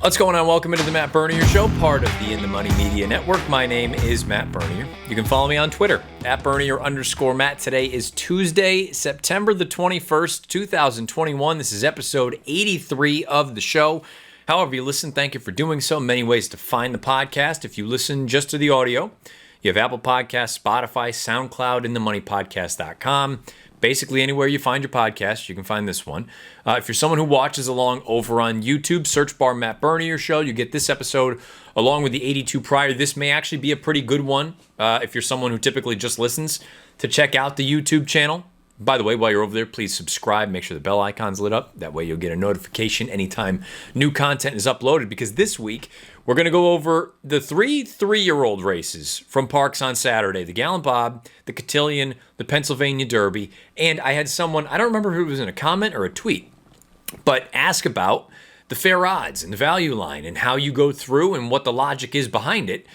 What's going on? Welcome into the Matt Bernier Show, part of the In the Money Media Network. My name is Matt Bernier. You can follow me on Twitter, @Bernier_Matt. Today is Tuesday, September the 21st, 2021. This is episode 83 of the show. However you listen, thank you for doing so. Many ways to find the podcast. If you listen just to the audio, you have Apple Podcasts, Spotify, SoundCloud, InTheMoneyPodcast.com. Basically, anywhere you find your podcast, you can find this one. If you're someone who watches along over on YouTube, search bar Matt Bernier Show. You get this episode along with the 82 prior. This may actually be a pretty good one if you're someone who typically just listens to check out the YouTube channel. By the way, while you're over there, please subscribe. Make sure the bell icon's lit up. That way you'll get a notification anytime new content is uploaded. Because this week, we're going to go over the three-year-old races from Parks on Saturday. The Gallant Bob, the Cotillion, the Pennsylvania Derby. And I had someone, I don't remember who it was in a comment or a tweet, but ask about the fair odds and the value line and how you go through and what the logic is behind it.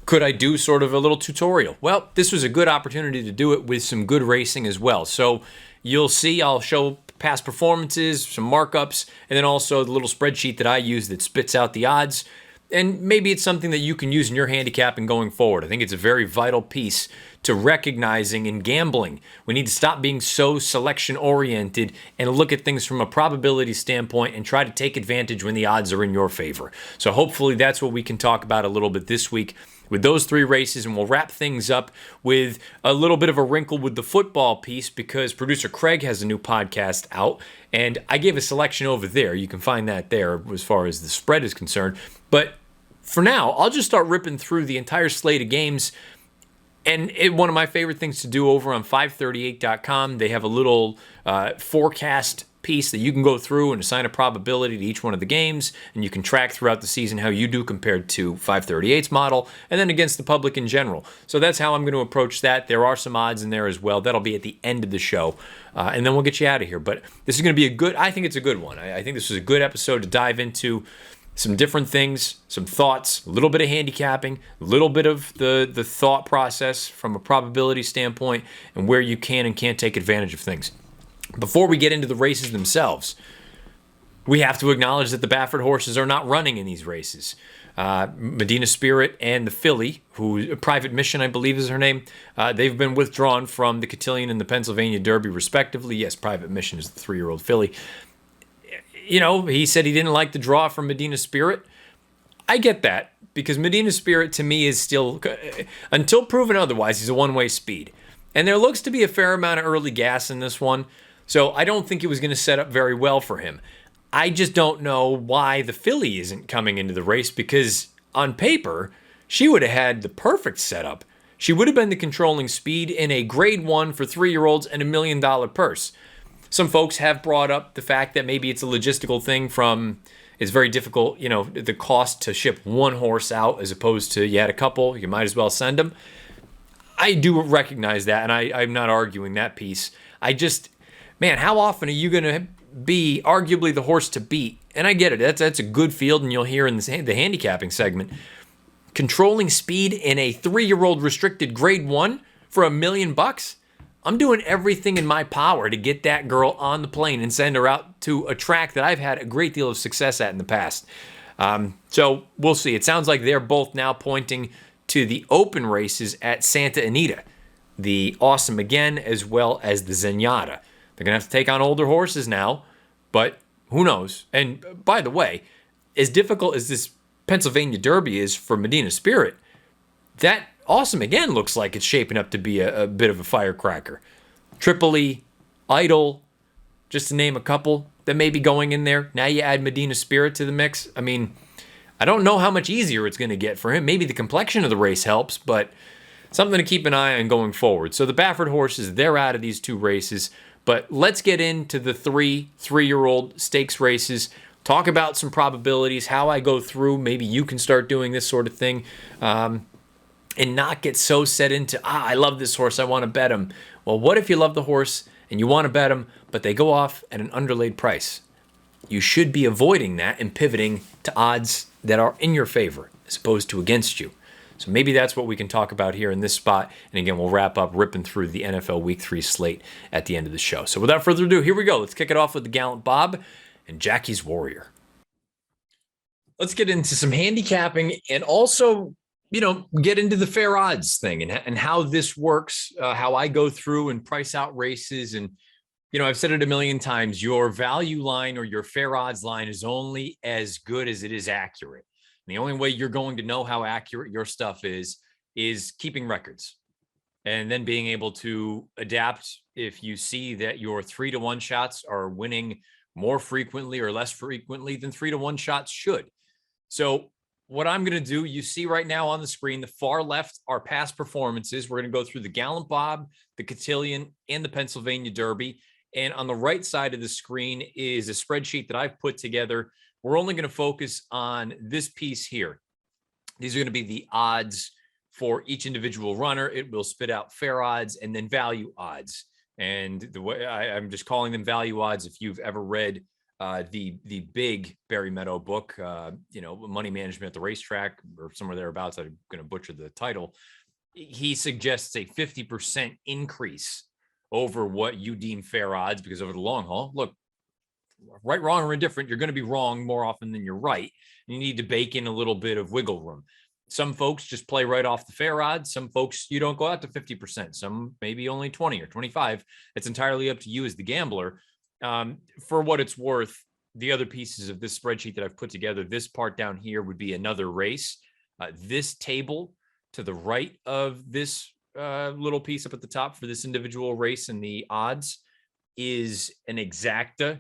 Could I do sort of a little tutorial? Well, this was a good opportunity to do it with some good racing as well. So you'll see I'll show past performances, some markups, and then also the little spreadsheet that I use that spits out the odds. And maybe it's something that you can use in your handicapping going forward. I think it's a very vital piece to recognizing in gambling. We need to stop being so selection-oriented and look at things from a probability standpoint and try to take advantage when the odds are in your favor. So hopefully that's what we can talk about a little bit this week with those three races, and we'll wrap things up with a little bit of a wrinkle with the football piece because producer Craig has a new podcast out, and I gave a selection over there. You can find that there as far as the spread is concerned. But for now, I'll just start ripping through the entire slate of games. And one of my favorite things to do over on FiveThirtyEight.com, they have a little forecast piece that you can go through and assign a probability to each one of the games, and you can track throughout the season how you do compared to 538's model, and then against the public in general. So that's how I'm going to approach that. There are some odds in there as well. That'll be at the end of the show, and then we'll get you out of here. But this is going to be I think it's a good one. I think this is a good episode to dive into some different things, some thoughts, a little bit of handicapping, a little bit of the thought process from a probability standpoint, and where you can and can't take advantage of things. Before we get into the races themselves, we have to acknowledge that the Baffert horses are not running in these races. Medina Spirit and the filly, who Private Mission, I believe is her name, they've been withdrawn from the Cotillion and the Pennsylvania Derby, respectively. Yes, Private Mission is the 3-year-old filly. You know, he said he didn't like the draw from Medina Spirit. I get that, because Medina Spirit to me is still, until proven otherwise, he's a one-way speed. And there looks to be a fair amount of early gas in this one. So I don't think it was going to set up very well for him. I just don't know why the filly isn't coming into the race, because on paper, she would have had the perfect setup. She would have been the controlling speed in a grade 1 for 3-year-olds and $1 million purse. Some folks have brought up the fact that maybe it's a logistical thing it's very difficult, the cost to ship one horse out as opposed to you had a couple, you might as well send them. I do recognize that, and I'm not arguing that piece. Man, how often are you going to be arguably the horse to beat? And I get it. That's a good field, and you'll hear in the handicapping segment. Controlling speed in a 3-year-old restricted grade 1 for $1 million? I'm doing everything in my power to get that girl on the plane and send her out to a track that I've had a great deal of success at in the past. So we'll see. It sounds like they're both now pointing to the open races at Santa Anita, the Awesome Again, as well as the Zenyatta. They're going to have to take on older horses now, but who knows? And by the way, as difficult as this Pennsylvania Derby is for Medina Spirit, that Awesome Again looks like it's shaping up to be a bit of a firecracker. Tripoli, Idol, just to name a couple that may be going in there. Now you add Medina Spirit to the mix. I mean, I don't know how much easier it's going to get for him. Maybe the complexion of the race helps, but something to keep an eye on going forward. So the Baffert horses, they're out of these two races. But let's get into the 3-year-old stakes races, talk about some probabilities, how I go through. Maybe you can start doing this sort of thing and not get so set into, I love this horse, I want to bet him. Well, what if you love the horse and you want to bet him, but they go off at an underlaid price? You should be avoiding that and pivoting to odds that are in your favor as opposed to against you. So maybe that's what we can talk about here in this spot. And again, we'll wrap up ripping through the NFL Week 3 slate at the end of the show. So without further ado, here we go. Let's kick it off with the Gallant Bob and Jackie's Warrior. Let's get into some handicapping and also, get into the fair odds thing and how this works, how I go through and price out races. And, I've said it a million times, your value line or your fair odds line is only as good as it is accurate. And the only way you're going to know how accurate your stuff is keeping records and then being able to adapt if you see that your 3-to-1 shots are winning more frequently or less frequently than 3-to-1 shots should. So what I'm going to do, you see right now on the screen, the far left are past performances. We're going to go through the Gallant Bob, the Cotillion, and the Pennsylvania Derby. And on the right side of the screen is a spreadsheet that I've put together. We're only going to focus on this piece here. These are going to be the odds for each individual runner. It will spit out fair odds and then value odds. And the way I'm just calling them value odds. If you've ever read the big Barry Meadow book, Money Management at the Racetrack, or somewhere thereabouts, I'm going to butcher the title. He suggests a 50% increase over what you deem fair odds, because over the long haul, look, right, wrong, or indifferent, you're going to be wrong more often than you're right. You need to bake in a little bit of wiggle room. Some folks just play right off the fair odds. Some folks, you don't go out to 50%. Some maybe only 20 or 25. It's entirely up to you as the gambler. For what it's worth, the other pieces of this spreadsheet that I've put together, this part down here would be another race. This table to the right of this little piece up at the top for this individual race and the odds is an exacta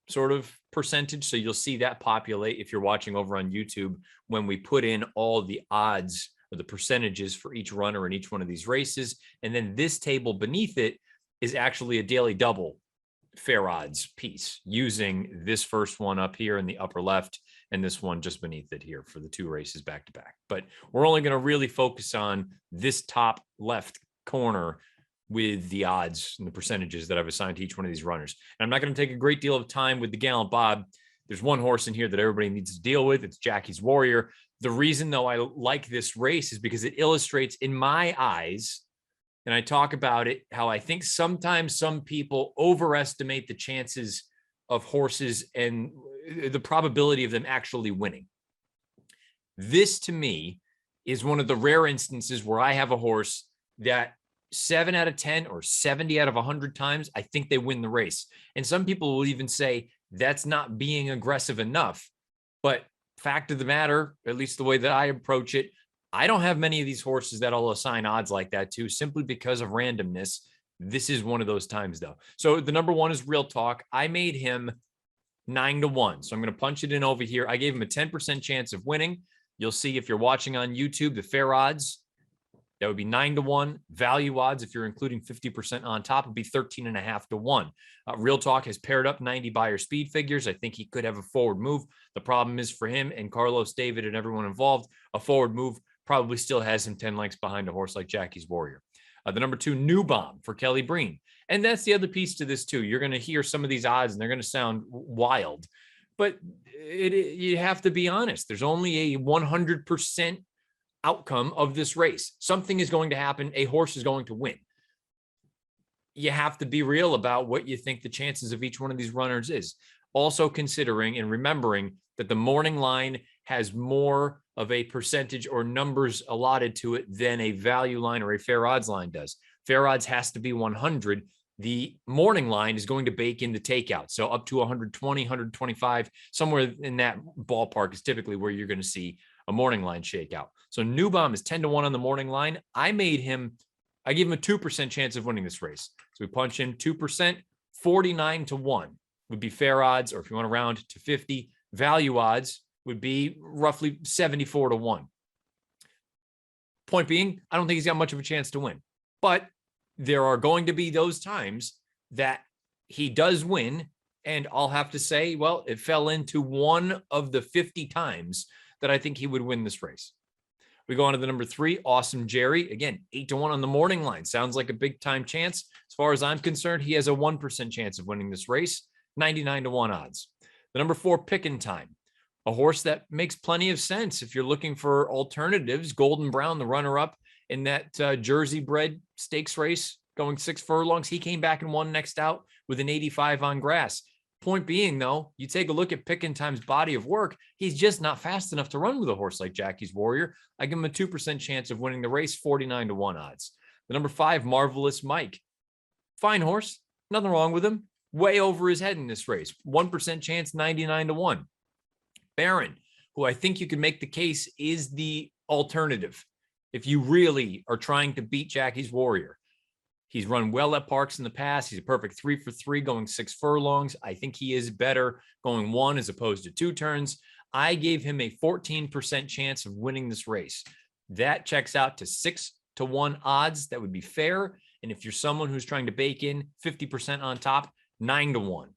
sort of percentage. So you'll see that populate if you're watching over on YouTube when we put in all the odds or the percentages for each runner in each one of these races. And then this table beneath it is actually a daily double fair odds piece using this first one up here in the upper left and this one just beneath it here for the two races back to back. But we're only going to really focus on this top left corner with the odds and the percentages that I've assigned to each one of these runners. And I'm not going to take a great deal of time with the Gallant Bob. There's one horse in here that everybody needs to deal with. It's Jackie's Warrior. The reason, though, I like this race is because it illustrates, in my eyes, and I talk about it, how I think sometimes some people overestimate the chances of horses and the probability of them actually winning. This, to me, is one of the rare instances where I have a horse that 7 out of 10 or 70 out of 100 times, I think they win the race. And some people will even say that's not being aggressive enough. But fact of the matter, at least the way that I approach it, I don't have many of these horses that I'll assign odds like that to simply because of randomness. This is one of those times, though. So the number one is Real Talk. I made him 9-1. So I'm going to punch it in over here. I gave him a 10% chance of winning. You'll see if you're watching on YouTube, the fair odds, that would be 9-1. Value odds, if you're including 50% on top, would be 13.5-1. Real Talk has paired up 90 buyer speed figures. I think he could have a forward move. The problem is for him and Carlos, David, and everyone involved, a forward move probably still has him 10 lengths behind a horse like Jackie's Warrior. The number 2, New Bomb for Kelly Breen. And that's the other piece to this too. You're going to hear some of these odds and they're going to sound wild, but you have to be honest. There's only a 100% outcome of this race. Something is going to happen. A horse is going to win. You have to be real about what you think the chances of each one of these runners is. Also considering and remembering that the morning line has more of a percentage or numbers allotted to it than a value line or a fair odds line does. Fair odds has to be 100. The morning line is going to bake in the takeout. So up to 120, 125, somewhere in that ballpark is typically where you're going to see a morning line shakeout. So New Bomb is 10-1 on the morning line. I gave him a 2% chance of winning this race. So we punch in 2%, 49-1 would be fair odds, or if you want to round to 50, value odds would be roughly 74-1. Point being, I don't think he's got much of a chance to win, but there are going to be those times that he does win. And I'll have to say, well, it fell into one of the 50 times that I think he would win this race. We go on to the number 3, Awesome Jerry. Again, 8-1 on the morning line. Sounds like a big time chance. As far as I'm concerned, he has a 1% chance of winning this race, 99-1 odds. The number 4, Pickin' Time. A horse that makes plenty of sense if you're looking for alternatives. Golden Brown, the runner-up in that Jersey bred stakes race, going 6 furlongs. He came back and won next out with an 85 on grass. Point being, though, you take a look at Pickentime's body of work. He's just not fast enough to run with a horse like Jackie's Warrior. I give him a 2% chance of winning the race, 49-1 odds. The number 5, Marvelous Mike. Fine horse. Nothing wrong with him. Way over his head in this race. 1% chance, 99-1. Baron, who I think you can make the case is the alternative. If you really are trying to beat Jackie's Warrior, he's run well at Parks in the past. He's a perfect 3 for 3 going 6 furlongs. I think he is better going 1 as opposed to 2 turns. I gave him a 14% chance of winning this race. That checks out to 6-1 odds. That would be fair. And if you're someone who's trying to bake in 50% on top, 9-1.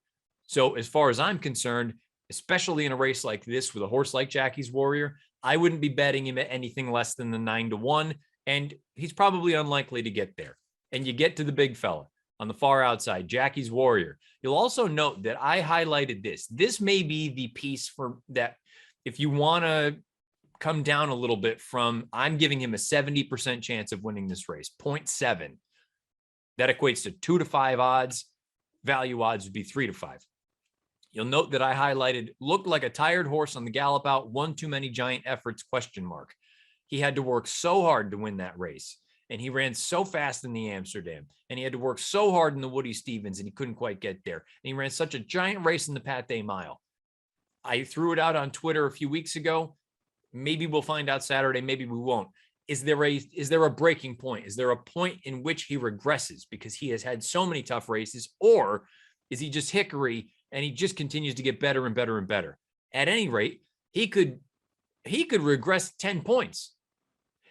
So as far as I'm concerned, especially in a race like this with a horse like Jackie's Warrior, I wouldn't be betting him at anything less than the 9-1. And he's probably unlikely to get there. And you get to the big fella on the far outside, Jackie's Warrior. You'll also note that I highlighted this. This may be the piece for that. If you want to come down a little bit from, I'm giving him a 70% chance of winning this race, 0.7. That equates to 2-5 odds. Value odds would be 3-5. You'll note that I highlighted, looked like a tired horse on the gallop out, one too many giant efforts, ? He had to work so hard to win that race. And he ran so fast in the Amsterdam. And he had to work so hard in the Woody Stevens, and he couldn't quite get there. And he ran such a giant race in the Pathé Mile. I threw it out on Twitter a few weeks ago. Maybe we'll find out Saturday. Maybe we won't. Is there a breaking point? Is there a point in which he regresses because he has had so many tough races? Or is he just hickory and he just continues to get better and better and better? At any rate, he could regress 10 points.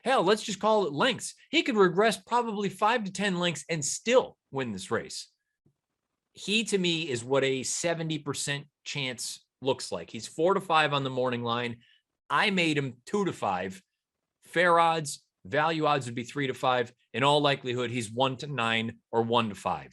Hell, let's just call it lengths. He could regress probably 5 to 10 lengths and still win this race. He, to me, is what a 70% chance looks like. He's 4-5 on the morning line. I made him 2-5. Fair odds, value odds would be 3-5. In all likelihood, he's 1-9 or 1-5.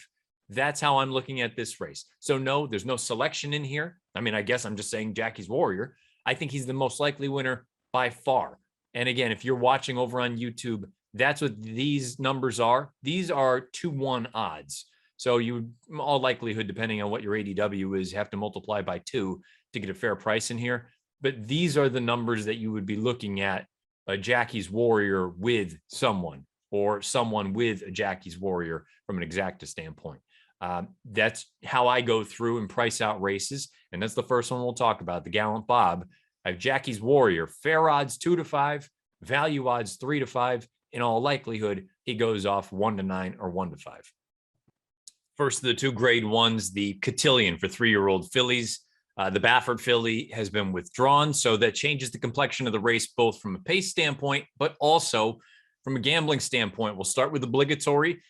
That's how I'm looking at this race. So no, there's no selection in here. I mean, I guess I'm just saying Jackie's Warrior. I think he's the most likely winner by far. And again, if you're watching over on YouTube, that's what these numbers are. These are 2-1 odds. So you, in all likelihood, depending on what your ADW is, have to multiply by 2 to get a fair price in here. But these are the numbers that you would be looking at a Jackie's Warrior with someone, or someone with a Jackie's Warrior from an exacta standpoint. That's how I go through and price out races. And that's the first one we'll talk about, the Gallant Bob. I have Jackie's Warrior, fair odds 2-5, value odds 3-5. In all likelihood, he goes off 1-9 or 1-5. First of the 2 grade 1s, the Cotillion for 3-year-old fillies. The Baffert filly has been withdrawn, so that changes the complexion of the race, both from a pace standpoint, but also from a gambling standpoint. We'll start with obligatory.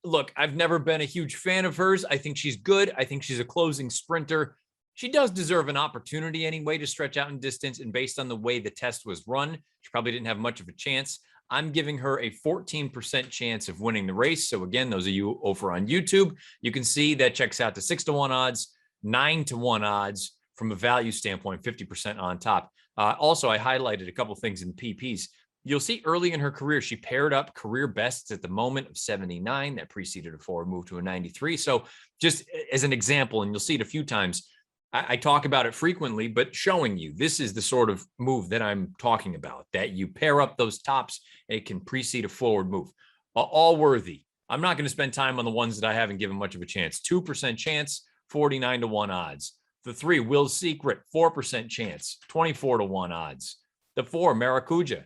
Look, I've never been a huge fan of hers. I think she's good. I think she's a closing sprinter. She does deserve an opportunity anyway to stretch out in distance, and based on the way the test was run, she probably didn't have much of a chance. I'm giving her a 14% chance of winning the race. So again, those of you over on YouTube, you can see that checks out to 6-1 odds, 9-1 odds from a value standpoint, 50% on top. Also, I highlighted a couple things in PPs. You'll see early in her career, she paired up career bests at the moment of 79. That preceded a forward move to a 93. So just as an example, and you'll see it a few times, I talk about it frequently, but showing you this is the sort of move that I'm talking about, that you pair up those tops, it can precede a forward move. All worthy. I'm not going to spend time on the ones that I haven't given much of a chance. 2% chance, 49-1 odds. The 3, Will's Secret, 4% chance, 24-1 odds. The 4, Maracuja,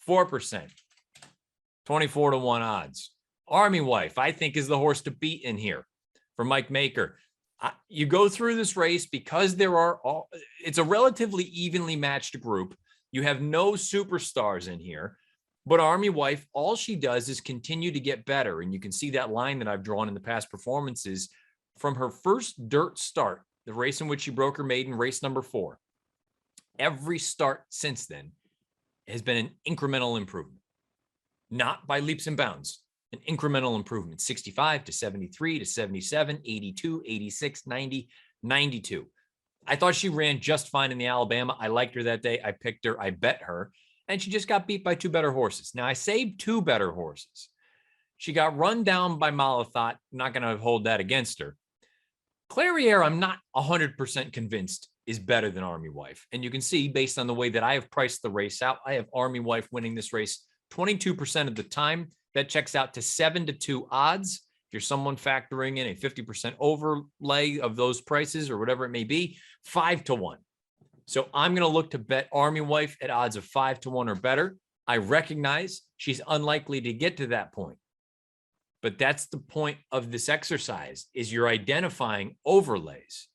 4%, 24-1 odds. Army Wife, I think, is the horse to beat in here for Mike Maker. You go through this race because it's a relatively evenly matched group. You have no superstars in here, but Army Wife, all she does is continue to get better. And you can see that line that I've drawn in the past performances from her first dirt start, the race in which she broke her maiden, race number 4. Every start since then has been an incremental improvement, not by leaps and bounds. An incremental improvement, 65 to 73 to 77, 82, 86, 90, 92. I thought she ran just fine in the Alabama. I liked her that day. I picked her. I bet her. And she just got beat by 2 better horses. Now, I say 2 better horses. She got run down by Malathot. I'm not going to hold that against her. Clairiere, I'm not 100% convinced is better than Army Wife. And you can see based on the way that I have priced the race out, I have Army Wife winning this race 22% of the time. That checks out to 7-2 odds. If you're someone factoring in a 50% overlay of those prices or whatever it may be, 5-1. So I'm going to look to bet Army Wife at odds of 5-1 or better. I recognize she's unlikely to get to that point. But that's the point of this exercise, is you're identifying overlays.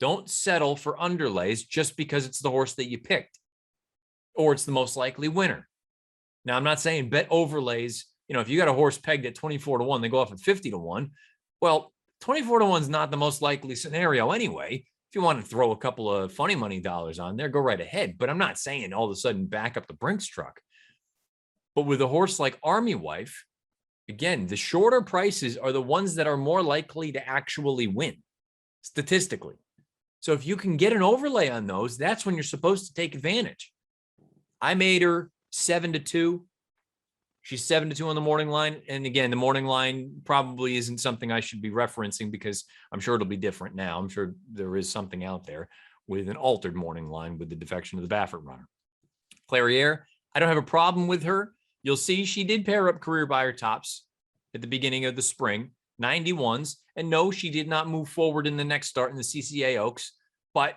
Don't settle for underlays just because it's the horse that you picked or it's the most likely winner. Now, I'm not saying bet overlays. If you got a horse pegged at 24-1, they go off at 50-1. Well, 24-1 is not the most likely scenario anyway. If you want to throw a couple of funny money dollars on there, go right ahead. But I'm not saying all of a sudden back up the Brinks truck. But with a horse like Army Wife, again, the shorter prices are the ones that are more likely to actually win statistically. So if you can get an overlay on those, that's when you're supposed to take advantage. I made her 7-2. She's 7-2 on the morning line. And again, the morning line probably isn't something I should be referencing because I'm sure it'll be different now. I'm sure there is something out there with an altered morning line with the defection of the Baffert runner. Clairiere, I don't have a problem with her. You'll see she did pair up career buyer tops at the beginning of the spring, 91s. And no, she did not move forward in the next start in the CCA Oaks, but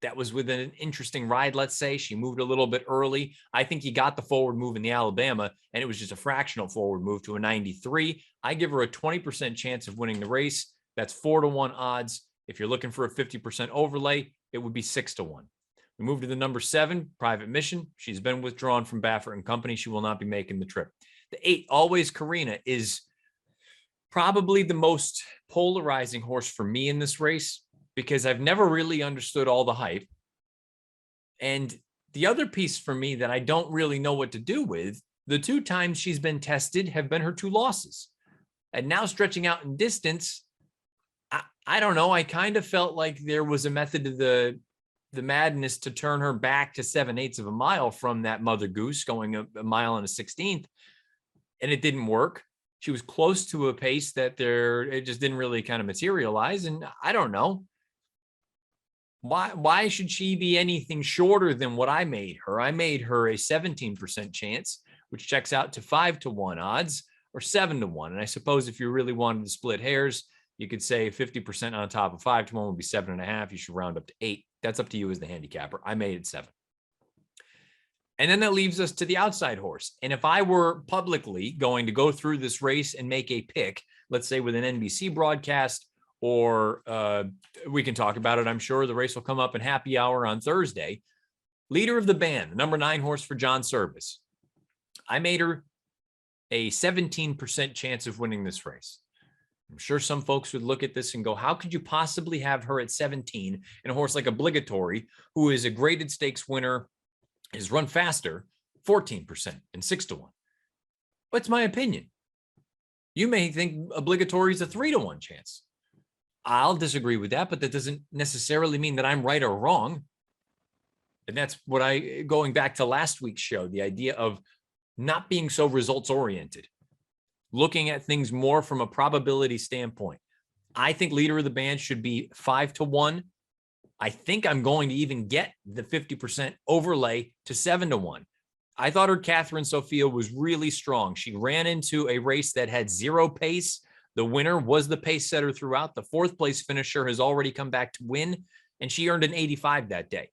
that was with an interesting ride, let's say. She moved a little bit early. I think you got the forward move in the Alabama, and it was just a fractional forward move to a 93. I give her a 20% chance of winning the race. That's 4-1 odds. If you're looking for a 50% overlay, it would be 6-1. We move to the number 7, Private Mission. She's been withdrawn from Baffert and Company. She will not be making the trip. The 8, Always Karina, is probably the most polarizing horse for me in this race because I've never really understood all the hype. And the other piece for me that I don't really know what to do with, the 2 times she's been tested have been her 2 losses. And now stretching out in distance, I don't know. I kind of felt like there was a method to the madness to turn her back to 7/8 of a mile from that Mother Goose going a mile and a 16th. And it didn't work. She was close to a pace that it just didn't really kind of materialize. And I don't know. Why should she be anything shorter than what I made her? I made her a 17% chance, which checks out to 5-1 odds or 7-1. And I suppose if you really wanted to split hairs, you could say 50% on top of 5-1 would be 7.5. You should round up to 8. That's up to you as the handicapper. I made it 7. And then that leaves us to the outside horse. And if I were publicly going to go through this race and make a pick, let's say with an NBC broadcast, or we can talk about it, I'm sure the race will come up in happy hour on Thursday. Leader of the band, the number 9 horse for John Service. I made her a 17% chance of winning this race. I'm sure some folks would look at this and go, how could you possibly have her at 17 and a horse like Obligatory, who is a graded stakes winner, is run faster, 14% and 6-1. What's my opinion? You may think Obligatory is a 3-1 chance. I'll disagree with that, but that doesn't necessarily mean that I'm right or wrong. And that's what going back to last week's show, the idea of not being so results oriented, looking at things more from a probability standpoint. I think leader of the band should be 5-1. I think I'm going to even get the 50% overlay to 7-1. I thought her Catherine Sophia was really strong. She ran into a race that had 0 pace. The winner was the pace setter throughout. The 4th place finisher has already come back to win, and she earned an 85 that day.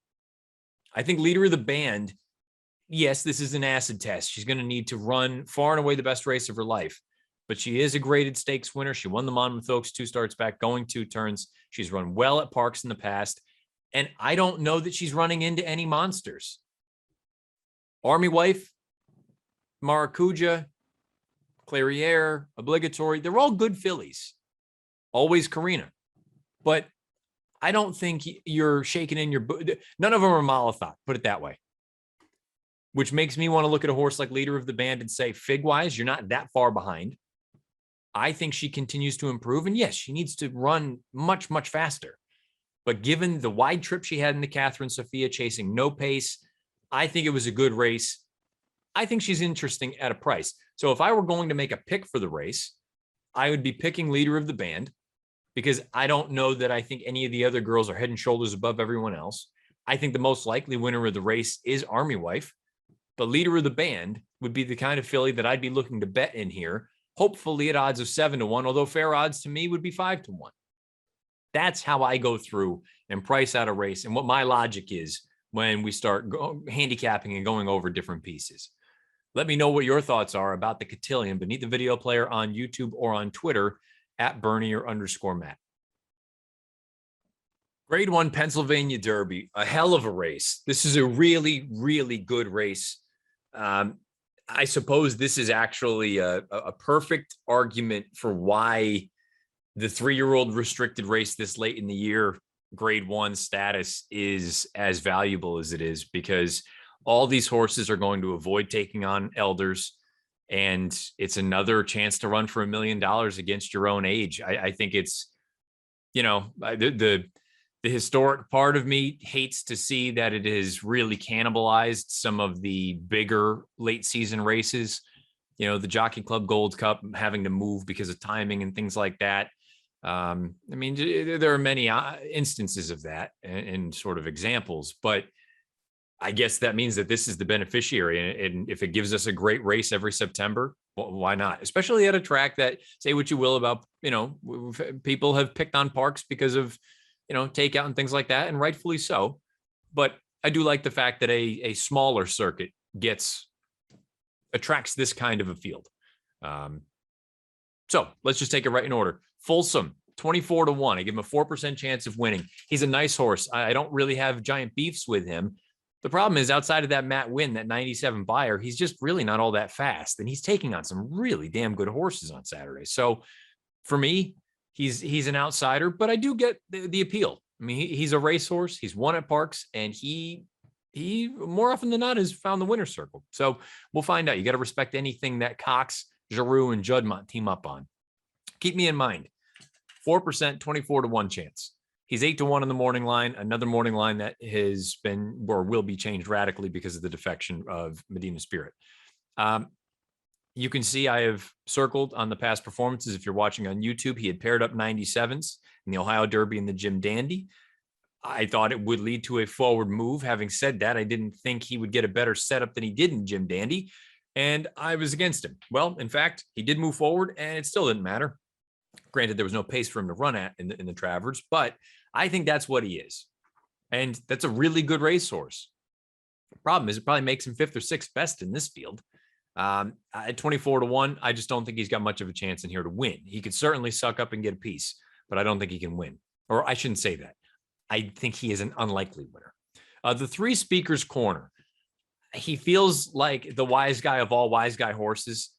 I think leader of the band, yes, this is an acid test. She's going to need to run far and away the best race of her life, but she is a graded stakes winner. She won the Monmouth Oaks 2 starts back, going 2 turns. She's run well at Parks in the past, and I don't know that she's running into any monsters. Army Wife, Maracuja, Clairiere, Obligatory, they're all good fillies. Always Karina. But I don't think you're shaking in your boot. None of them are Malathaat, put it that way. Which makes me want to look at a horse like leader of the band and say, fig-wise, you're not that far behind. I think she continues to improve. And yes, she needs to run much, much faster. But given the wide trip she had in the Catherine Sophia, chasing no pace, I think it was a good race. I think she's interesting at a price. So if I were going to make a pick for the race, I would be picking leader of the band because I don't know that I think any of the other girls are head and shoulders above everyone else. I think the most likely winner of the race is Army Wife, but leader of the band would be the kind of filly that I'd be looking to bet in here, hopefully at odds of 7-1, although fair odds to me would be 5-1. That's how I go through and price out a race and what my logic is when we start handicapping and going over different pieces. Let me know what your thoughts are about the Cotillion beneath the video player on YouTube or on Twitter at Bernier_Matt. Grade 1 Pennsylvania Derby, a hell of a race. This is a really, really good race. I suppose this is actually a perfect argument for why the 3-year-old restricted race this late in the year, grade 1 status, is as valuable as it is, because all these horses are going to avoid taking on elders, and it's another chance to run for $1 million against your own age. I think it's, the historic part of me hates to see that it has really cannibalized some of the bigger late season races. The Jockey Club Gold Cup having to move because of timing and things like that. There are many instances of that and sort of examples, but I guess that means that this is the beneficiary. And if it gives us a great race every September, well, why not? Especially at a track that, say what you will about, people have picked on Parks because of, takeout and things like that, and rightfully so. But I do like the fact that a smaller circuit attracts this kind of a field. So let's just take it right in order. Folsom, 24-1. I give him a 4% chance of winning. He's a nice horse. I don't really have giant beefs with him. The problem is, outside of that Matt Wynn, that 97 buyer, he's just really not all that fast. And he's taking on some really damn good horses on Saturday. So for me, he's an outsider, but I do get the appeal. I mean, he's a racehorse. He's won at Parks, and he more often than not has found the winner's circle. So we'll find out. You got to respect anything that Cox, Giroux, and Judmont team up on. Keep me in mind, 4%, 24-1 chance. He's 8-1 in the morning line, another morning line that has been or will be changed radically because of the defection of Medina Spirit. You can see I have circled on the past performances. If you're watching on YouTube, he had paired up 97s in the Ohio Derby and the Jim Dandy. I thought it would lead to a forward move. Having said that, I didn't think he would get a better setup than he did in Jim Dandy, and I was against him. Well, in fact, he did move forward, and it still didn't matter. Granted, there was no pace for him to run at in the Travers, but I think that's what he is. And that's a really good racehorse. The problem is it probably makes him 5th or 6th best in this field. At 24-1, I just don't think he's got much of a chance in here to win. He could certainly suck up and get a piece, but I don't think he can win. Or I shouldn't say that. I think he is an unlikely winner. The 3 Speaker's Corner. He feels like the wise guy of all wise guy horses.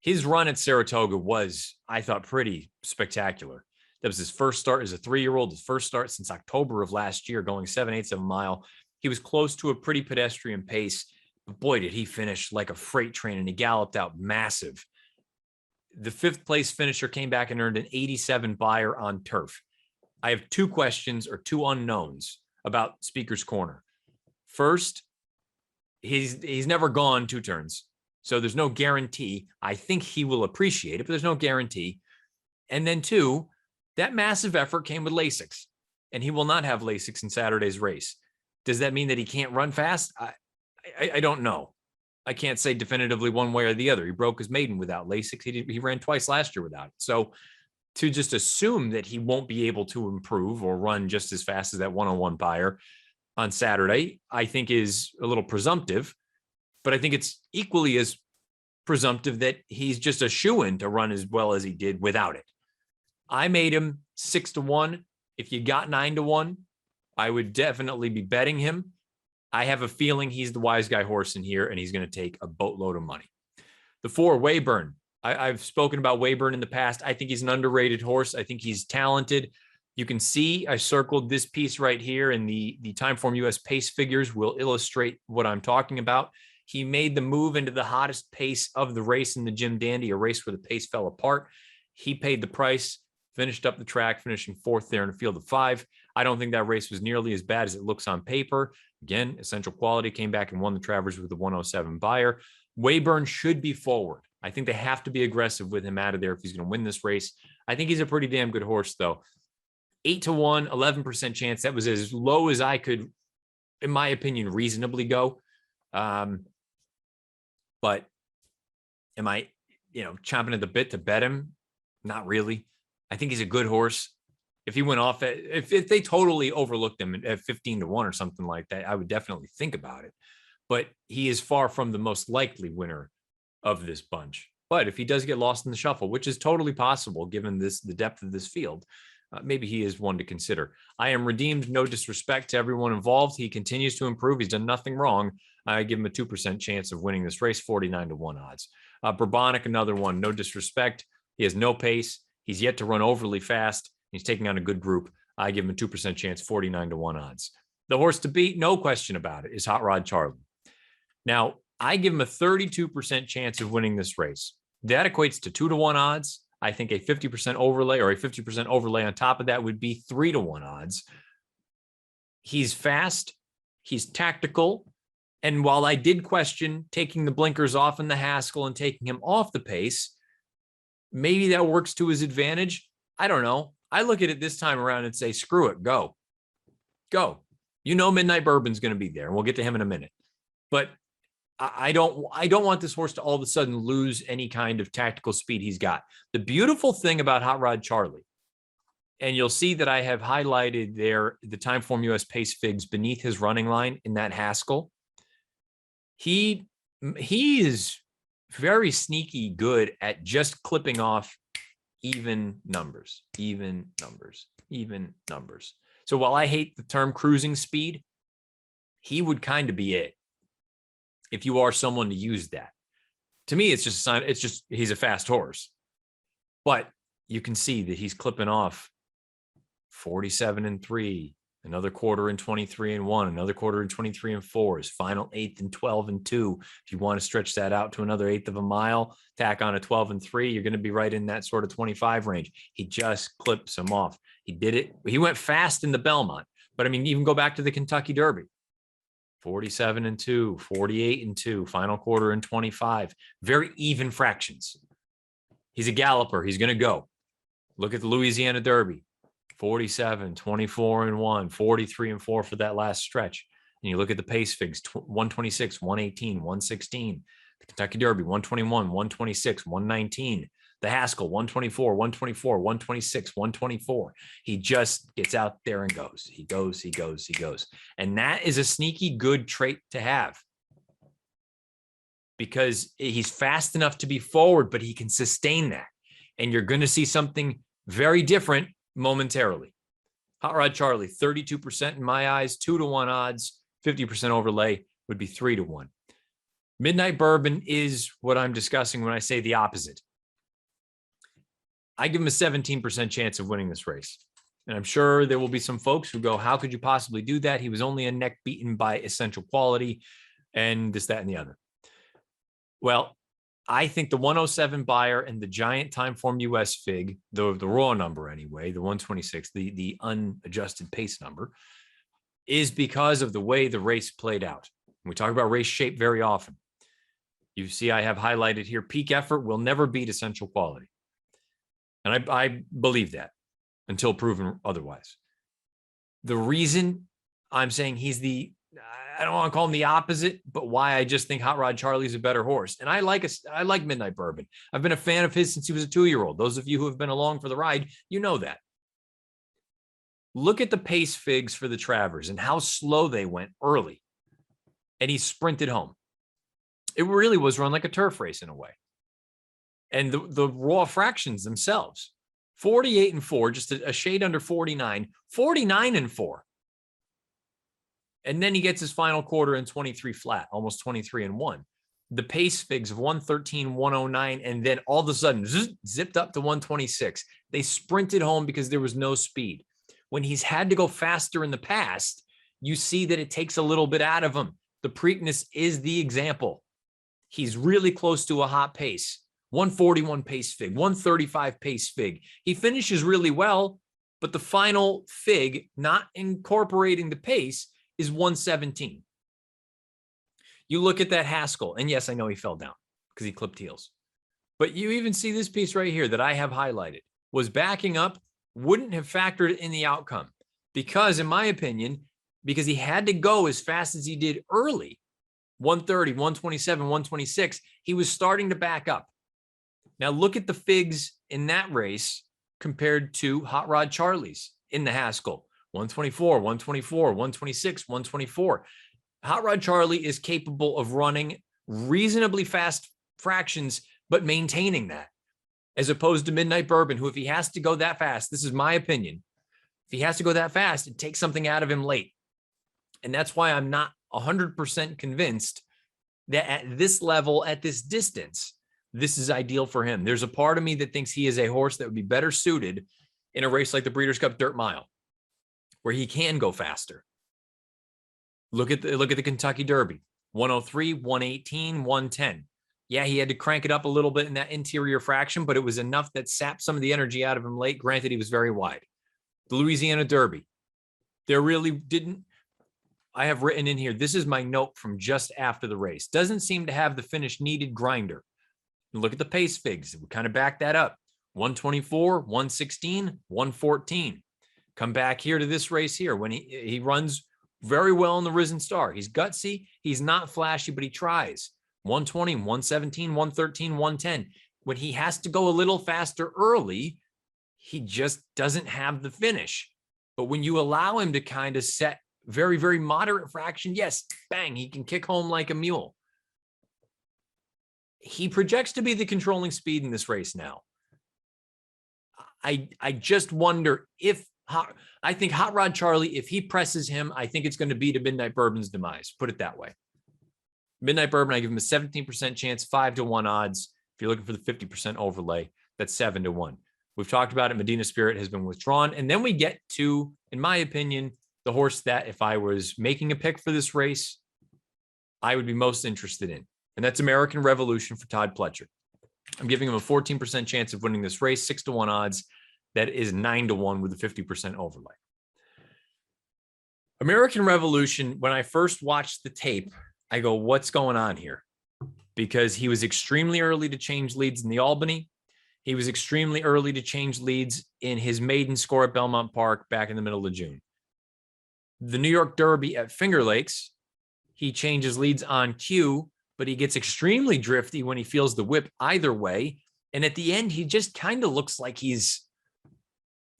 His run at Saratoga was, I thought, pretty spectacular. That was his first start as a 3-year-old, his first start since October of last year, going 7/8 of a mile. He was close to a pretty pedestrian pace, but boy, did he finish like a freight train, and he galloped out massive. The 5th place finisher came back and earned an 87 buyer on turf. I have 2 questions or 2 unknowns about Speaker's Corner. First, he's never gone 2 turns. So there's no guarantee. I think he will appreciate it, but there's no guarantee. And then 2, that massive effort came with Lasix, and he will not have Lasix in Saturday's race. Does that mean that he can't run fast? I don't know. I can't say definitively one way or the other. He broke his maiden without Lasix. He ran twice last year without it. So to just assume that he won't be able to improve or run just as fast as that 101 buyer on Saturday, I think is a little presumptive. But I think it's equally as presumptive that he's just a shoo-in to run as well as he did without it. I made him 6-1. If you got 9-1, I would definitely be betting him. I have a feeling he's the wise guy horse in here, and he's going to take a boatload of money. The 4, Wayburn. I've spoken about Wayburn in the past. I think he's an underrated horse. I think he's talented. You can see I circled this piece right here, and the Timeform US pace figures will illustrate what I'm talking about. He made the move into the hottest pace of the race in the Jim Dandy, a race where the pace fell apart. He paid the price, finished up the track, finishing 4th there in a field of 5. I don't think that race was nearly as bad as it looks on paper. Again, Essential Quality came back and won the Travers with the 107 buyer. Wayburn should be forward. I think they have to be aggressive with him out of there if he's going to win this race. I think he's a pretty damn good horse, though. 8-1, 11% chance. That was as low as I could, in my opinion, reasonably go. But am I, chomping at the bit to bet him? Not really. I think he's a good horse. If he went off if they totally overlooked him at 15-1 or something like that, I would definitely think about it. But he is far from the most likely winner of this bunch. But if he does get lost in the shuffle, which is totally possible given the depth of this field, maybe he is one to consider. I am redeemed. No disrespect to everyone involved. He continues to improve. He's done nothing wrong. I give him a 2% chance of winning this race, 49-1 odds. Bourbonic, another one. No disrespect. He has no pace. He's yet to run overly fast. He's taking on a good group. I give him a 2% chance, 49-1 odds. The horse to beat, no question about it, is Hot Rod Charlie. Now, I give him a 32% chance of winning this race. That equates to 2-1 odds. I think a 50% overlay or a 50% overlay on top of that would be 3-1 odds. He's fast. He's tactical. And while I did question taking the blinkers off in the Haskell and taking him off the pace, maybe that works to his advantage. I don't know. I look at it this time around and say, screw it, go. Go. Midnight Bourbon's going to be there, and we'll get to him in a minute. But I don't want this horse to all of a sudden lose any kind of tactical speed he's got. The beautiful thing about Hot Rod Charlie, and you'll see that I have highlighted there the Timeform US Pace Figs beneath his running line in that Haskell. He is very sneaky good at just clipping off even numbers. So while I hate the term cruising speed, he would kind of be it if you are someone to use that. To me, it's just a sign. It's just he's a fast horse. But you can see that he's clipping off 47-3, another quarter in 23-1, another quarter in 23-4, his final 8th in 12-2. If you want to stretch that out to another 1/8 of a mile, tack on a 12-3, you're going to be right in that sort of 25 range. He just clips him off. He did it. He went fast in the Belmont, but I mean, even go back to the Kentucky Derby. 47-2, 48-2, final quarter in 25. Very even fractions. He's a galloper. He's going to go. Look at the Louisiana Derby. 47, 24-1, 43-4 for that last stretch. And you look at the pace figs, 126, 118, 116. The Kentucky Derby, 121, 126, 119. The Haskell, 124, 124, 126, 124. He just gets out there and goes. He goes. And that is a sneaky good trait to have, because he's fast enough to be forward, but he can sustain that. And you're going to see something very different momentarily. Hot Rod Charlie, 32% in my eyes, 2-1 odds, 50% overlay would be 3-1. Midnight Bourbon is what I'm discussing when I say the opposite. I give him a 17% chance of winning this race. And I'm sure there will be some folks who go, how could you possibly do that? He was only a neck beaten by Essential Quality and this, that, and the other. Well, I think the 107 buyer and the giant Timeform US Fig, the raw number anyway, the 126, the unadjusted pace number, is because of the way the race played out. We talk about race shape very often. You see, I have highlighted here, peak effort will never beat Essential Quality. And I believe that until proven otherwise. The reason I'm saying he's I don't want to call him the opposite, but why I just think Hot Rod Charlie's a better horse. And I like Midnight Bourbon. I've been a fan of his since he was a 2-year-old. Those of you who have been along for the ride, you know that. Look at the pace figs for the Travers and how slow they went early. And he sprinted home. It really was run like a turf race in a way. And the raw fractions themselves, 48-4, just a shade under 49, 49-4. And then he gets his final quarter in 23 flat, almost 23-1. The pace figs of 113, 109, and then all of a sudden zipped up to 126. They sprinted home because there was no speed. When he's had to go faster in the past, you see that it takes a little bit out of him. The Preakness is the example. He's really close to a hot pace. 141 pace fig, 135 pace fig. He finishes really well, but the final fig, not incorporating the pace, is 117. You look at that Haskell, and yes, I know he fell down because he clipped heels. But you even see this piece right here that I have highlighted was backing up, wouldn't have factored in the outcome because, in my opinion, because he had to go as fast as he did early, 130, 127, 126, he was starting to back up. Now look at the figs in that race compared to Hot Rod Charlie's in the Haskell, 124, 124, 126, 124. Hot Rod Charlie is capable of running reasonably fast fractions, but maintaining that, as opposed to Midnight Bourbon, who, if he has to go that fast, this is my opinion, if he has to go that fast, it takes something out of him late. And that's why I'm not 100% convinced that at this level, at this distance, this is ideal for him. There's a part of me that thinks he is a horse that would be better suited in a race like the Breeders' Cup Dirt Mile, where he can go faster. Look at the Kentucky Derby, 103, 118, 110. Yeah, he had to crank it up a little bit in that interior fraction, but it was enough that sapped some of the energy out of him late. Granted, he was very wide. The Louisiana Derby, there really didn't. I have written in here, this is my note from just after the race. Doesn't seem to have the finish needed grinder. And look at the pace figs. We kind of back that up. 124, 116, 114. Come back here to this race here when he runs very well in the Risen Star. He's gutsy. He's not flashy, but he tries. 120, 117, 113, 110. When he has to go a little faster early, he just doesn't have the finish. But when you allow him to kind of set very, very moderate fraction, yes, bang, he can kick home like a mule. He projects to be the controlling speed in this race now. I just wonder if I think Hot Rod Charlie, if he presses him, I think it's going to be to Midnight Bourbon's demise. Put it that way. Midnight Bourbon, I give him a 17% chance, 5-1 odds. If you're looking for the 50% overlay, that's 7-1. We've talked about it. Medina Spirit has been withdrawn. And then we get to, in my opinion, the horse that if I was making a pick for this race, I would be most interested in. And that's American Revolution for Todd Pletcher. I'm giving him a 14% chance of winning this race, 6-1 odds. That is 9-1 with a 50% overlay. American Revolution, when I first watched the tape, I go, what's going on here? Because he was extremely early to change leads in the Albany. He was extremely early to change leads in his maiden score at Belmont Park back in the middle of June. The New York Derby at Finger Lakes, he changes leads on cue, but he gets extremely drifty when he feels the whip either way. And at the end, he just kind of looks like he's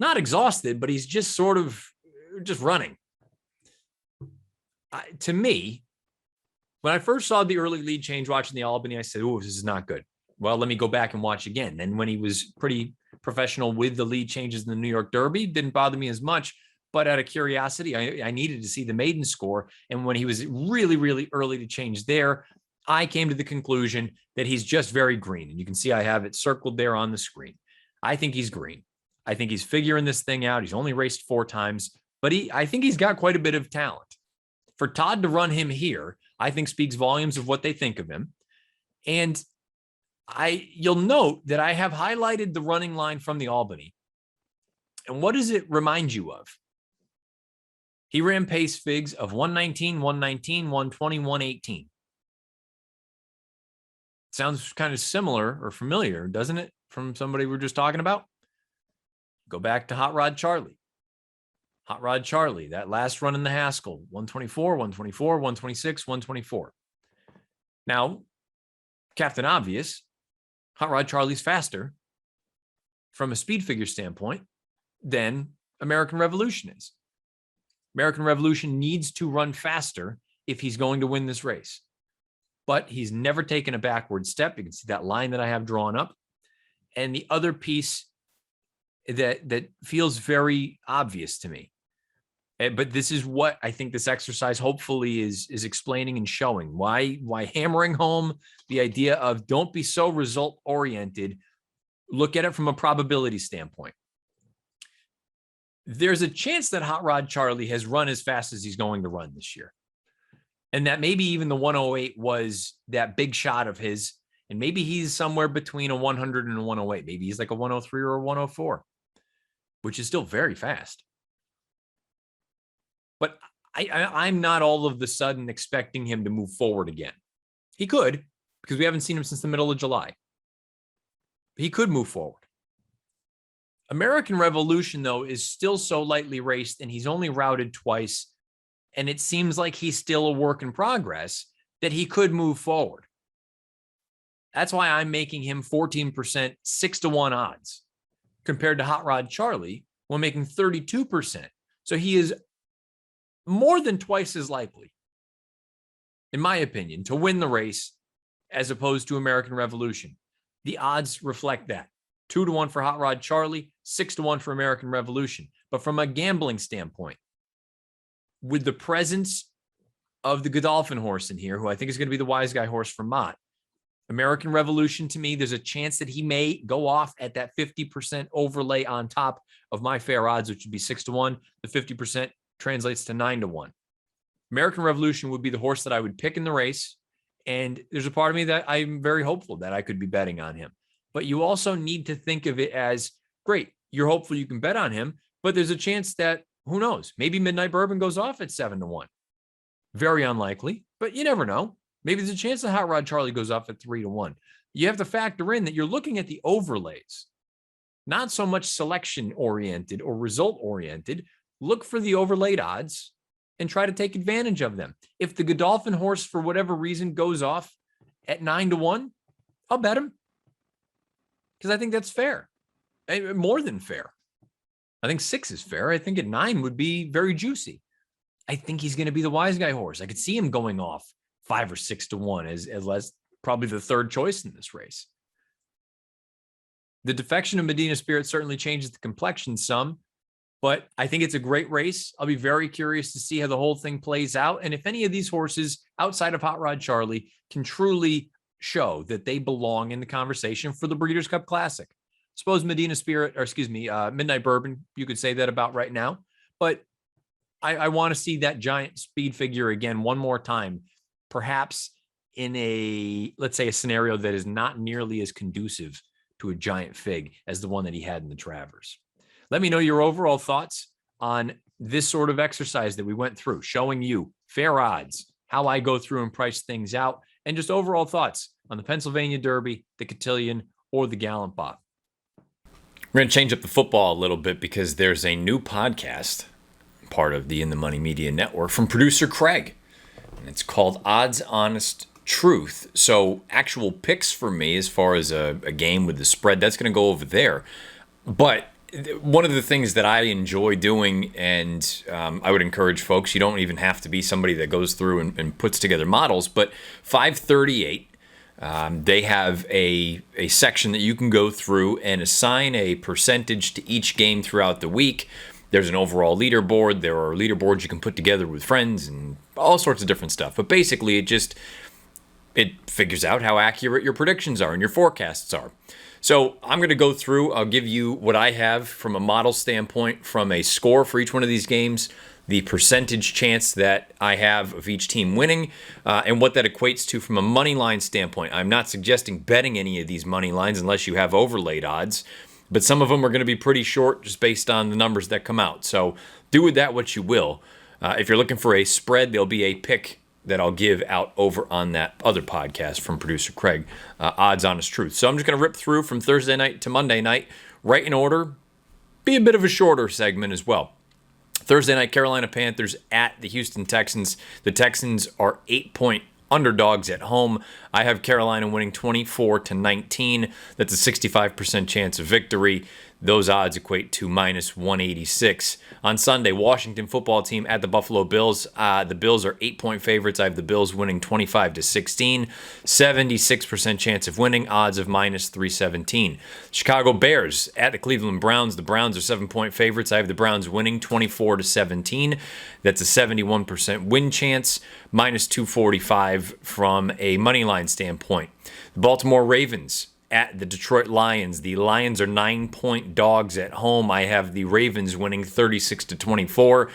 not exhausted, but he's just sort of just running. To me, when I first saw the early lead change watching the Albany, I said, oh, this is not good. Well, let me go back and watch again. Then when he was pretty professional with the lead changes in the New York Derby, didn't bother me as much. But out of curiosity, I needed to see the maiden score. And when he was really, really early to change there, I came to the conclusion that he's just very green. And you can see I have it circled there on the screen. I think he's green. I think he's figuring this thing out. He's only raced 4 times, but I think he's got quite a bit of talent. For Todd to run him here, I think speaks volumes of what they think of him. And you'll note that I have highlighted the running line from the Albany. And what does it remind you of? He ran pace figs of 119, 119, 120, 118. Sounds kind of similar or familiar, doesn't it, from somebody we're just talking about? Go back to Hot Rod Charlie. Hot Rod Charlie, that last run in the Haskell, 124, 124, 126, 124. Now, Captain Obvious, Hot Rod Charlie's faster from a speed figure standpoint than American Revolution is. American Revolution needs to run faster if he's going to win this race. But he's never taken a backward step. You can see that line that I have drawn up. And the other piece that feels very obvious to me, but this is what I think this exercise hopefully is explaining and showing why hammering home the idea of don't be so result oriented. Look at it from a probability standpoint. There's a chance that Hot Rod Charlie has run as fast as he's going to run this year. And that maybe even the 108 was that big shot of his. And maybe he's somewhere between a 100 and a 108. Maybe he's like a 103 or a 104, which is still very fast. But I'm not all of the sudden expecting him to move forward again. He could, because we haven't seen him since the middle of July. He could move forward. American Revolution, though, is still so lightly raced, and he's only routed twice, and it seems like he's still a work in progress, that he could move forward. That's why I'm making him 14%, 6-1 odds, compared to Hot Rod Charlie, when making 32%. So he is more than twice as likely, in my opinion, to win the race as opposed to American Revolution. The odds reflect that. 2-1 for Hot Rod Charlie, 6-1 for American Revolution. But from a gambling standpoint, with the presence of the Godolphin horse in here, who I think is going to be the wise guy horse for Mott, American Revolution, to me, there's a chance that he may go off at that 50% overlay on top of my fair odds, which would be 6-1. The 50% translates to 9-1. American Revolution would be the horse that I would pick in the race. And there's a part of me that I'm very hopeful that I could be betting on him. But you also need to think of it as, great, you're hopeful you can bet on him, but there's a chance that, who knows, maybe Midnight Bourbon goes off at 7-1. Very unlikely, but you never know. Maybe there's a chance that Hot Rod Charlie goes off at 3-1. You have to factor in that you're looking at the overlays, not so much selection-oriented or result-oriented. Look for the overlaid odds and try to take advantage of them. If the Godolphin horse, for whatever reason, goes off at 9-1, I'll bet him, because I think that's fair. More than fair. I think 6 is fair. I think at 9 would be very juicy. I think he's going to be the wise guy horse. I could see him going off 5 or 6-1 as less, probably the third choice in this race. The defection of Medina Spirit certainly changes the complexion some, but I think it's a great race. I'll be very curious to see how the whole thing plays out. And if any of these horses outside of Hot Rod Charlie can truly show that they belong in the conversation for the Breeders' Cup Classic. Suppose Medina Spirit, or excuse me, Midnight Bourbon, you could say that about right now. But I want to see that giant speed figure again one more time, perhaps in a, let's say, a scenario that is not nearly as conducive to a giant fig as the one that he had in the Travers. Let me know your overall thoughts on this sort of exercise that we went through, showing you fair odds, how I go through and price things out, and just overall thoughts on the Pennsylvania Derby, the Cotillion, or the Gallant Bot. We're going to change up the football a little bit because there's a new podcast, part of the In the Money Media Network, from producer Craig. And it's called Odds Honest Truth. So actual picks for me as far as a game with the spread, that's going to go over there. But one of the things that I enjoy doing, and I would encourage folks, you don't even have to be somebody that goes through and puts together models, but FiveThirtyEight, they have a section that you can go through and assign a percentage to each game throughout the week. There's an overall leaderboard. There are leaderboards you can put together with friends and all sorts of different stuff. But basically, it figures out how accurate your predictions are and your forecasts are. So I'm going to go through. I'll give you what I have from a model standpoint, from a score for each one of these games, the percentage chance that I have of each team winning, and what that equates to from a money line standpoint. I'm not suggesting betting any of these money lines unless you have overlaid odds, but some of them are going to be pretty short just based on the numbers that come out. So do with that what you will. If you're looking for a spread, there'll be a pick that I'll give out over on that other podcast from producer Craig, Odds Honest Truth. So I'm just going to rip through from Thursday night to Monday night, right in order. Be a bit of a shorter segment as well. Thursday night, Carolina Panthers at the Houston Texans. The Texans are 8-point underdogs at home. I have Carolina winning 24-19. That's a 65% chance of victory. Those odds equate to minus 186. On Sunday, Washington football team at the Buffalo Bills. The Bills are 8-point favorites. I have the Bills winning 25-16. 76% chance of winning. Odds of minus 317. Chicago Bears at the Cleveland Browns. The Browns are 7-point favorites. I have the Browns winning 24-17. That's a 71% win chance. Minus 245 from a money line standpoint. The Baltimore Ravens at the Detroit Lions. The Lions are 9-point dogs at home. I have the Ravens winning 36-24.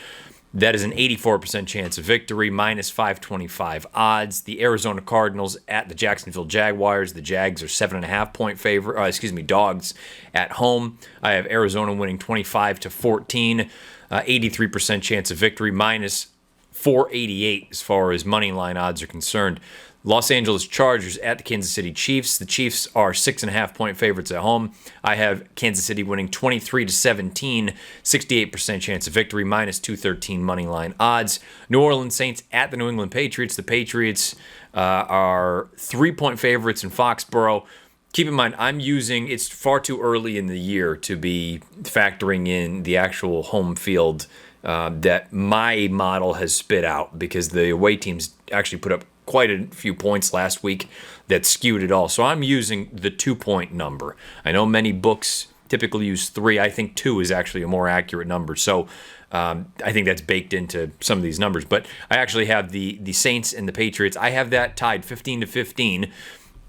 That is an 84% chance of victory, minus 525 odds. The Arizona Cardinals at the Jacksonville Jaguars. The Jags are 7.5-point dogs at home. I have Arizona winning 25-14, 83% chance of victory, minus 488 as far as money line odds are concerned. Los Angeles Chargers at the Kansas City Chiefs. The Chiefs are 6.5-point favorites at home. I have Kansas City winning 23-17, 68% chance of victory, minus 213 money line odds. New Orleans Saints at the New England Patriots. The Patriots are 3-point favorites in Foxborough. Keep in mind, it's far too early in the year to be factoring in the actual home field that my model has spit out, because the away teams actually put up quite a few points last week that skewed it all. So I'm using the 2-point number. I know many books typically use 3. I think 2 is actually a more accurate number. So I think that's baked into some of these numbers. But I actually have the Saints and the Patriots. I have that tied 15-15.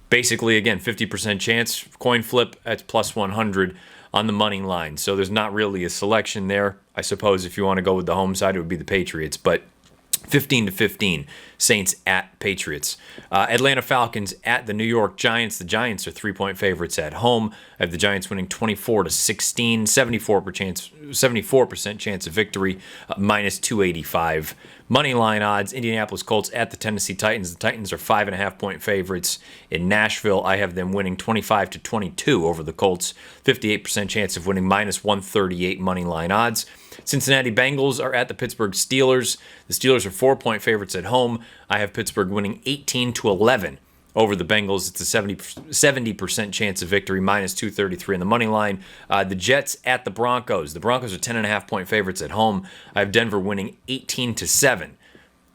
Basically, again, 50% chance. Coin flip, that's plus 100 on the money line. So there's not really a selection there. I suppose if you want to go with the home side, it would be the Patriots. But 15-15, Saints at Patriots. Atlanta Falcons at the New York Giants. The Giants are 3-point favorites at home. I have the Giants winning 24-16, 74% chance of victory, minus 285. Money line odds, Indianapolis Colts at the Tennessee Titans. The Titans are 5.5-point favorites in Nashville. I have them winning 25-22 over the Colts, 58% chance of winning, minus 138 money line odds. Cincinnati Bengals are at the Pittsburgh Steelers. The Steelers are 4-point favorites at home. I have Pittsburgh winning 18-11 over the Bengals. It's a 70% chance of victory, minus 233 on the money line. The Jets at the Broncos. The Broncos are 10.5-point favorites at home. I have Denver winning 18-7.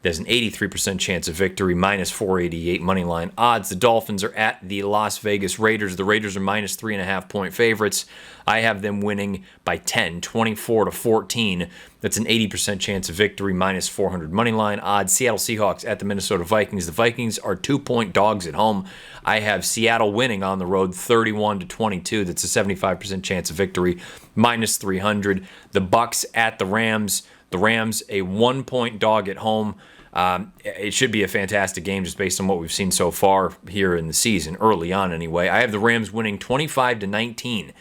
There's an 83% chance of victory, minus 488 money line odds. The Dolphins are at the Las Vegas Raiders. The Raiders are minus 3.5-point favorites. I have them winning by 10, 24-14. That's an 80% chance of victory, minus 400 money line odds. Seattle Seahawks at the Minnesota Vikings. The Vikings are 2-point dogs at home. I have Seattle winning on the road 31-22. That's a 75% chance of victory, minus 300. The Bucs at the Rams. The Rams, a 1-point dog at home. It should be a fantastic game just based on what we've seen so far here in the season, early on anyway. I have the Rams winning 25-19.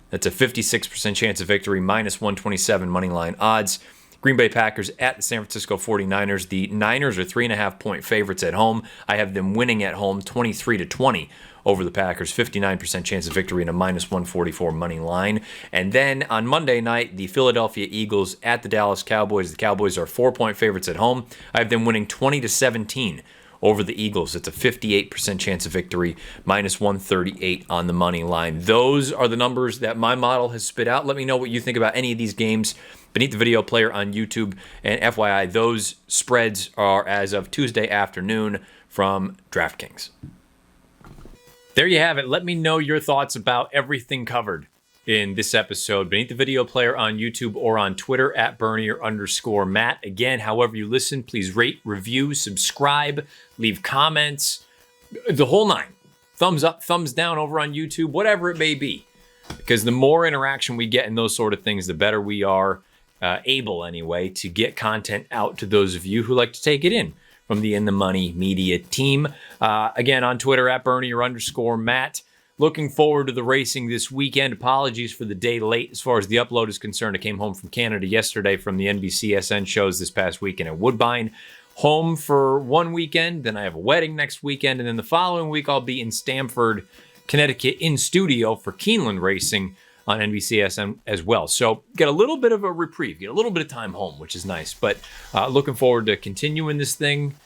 That's a 56% chance of victory, minus 127 money line odds. Green Bay Packers at the San Francisco 49ers. The Niners are 3.5-point favorites at home. I have them winning at home 23-20 over the Packers, 59% chance of victory and a minus 144 money line. And then on Monday night, the Philadelphia Eagles at the Dallas Cowboys. The Cowboys are 4-point favorites at home. I have them winning 20-17 over the Eagles. It's a 58% chance of victory, minus 138 on the money line. Those are the numbers that my model has spit out. Let me know what you think about any of these games beneath the video player on YouTube. And FYI, those spreads are as of Tuesday afternoon from DraftKings. There you have it. Let me know your thoughts about everything covered in this episode beneath the video player on YouTube or on Twitter at Bernier_Matt. Again, however you listen, please rate, review, subscribe, leave comments, the whole nine. Thumbs up, thumbs down over on YouTube, whatever it may be. Because the more interaction we get in those sort of things, the better we are able, anyway, to get content out to those of you who like to take it in from the In the Money Media team. Again, on Twitter at Bernier_Matt. Looking forward to the racing this weekend. Apologies for the day late as far as the upload is concerned. I came home from Canada yesterday from the NBCSN shows this past weekend at Woodbine. Home for one weekend, then I have a wedding next weekend, and then the following week I'll be in Stamford, Connecticut in studio for Keeneland Racing on NBCSN as well. So get a little bit of a reprieve, get a little bit of time home, which is nice. But looking forward to continuing this thing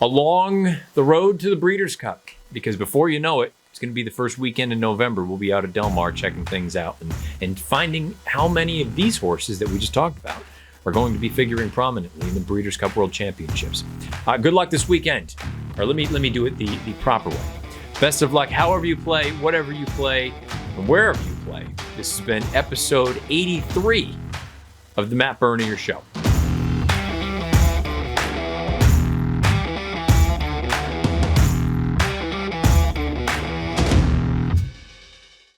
along the road to the Breeders' Cup, because before you know it, it's going to be the first weekend in November. We'll be out at Del Mar checking things out and finding how many of these horses that we just talked about are going to be figuring prominently in the Breeders' Cup World Championships. Good luck this weekend. Or let me do it the proper way. Best of luck however you play, whatever you play, and wherever you play. This has been episode 83 of the Matt Bernier Show.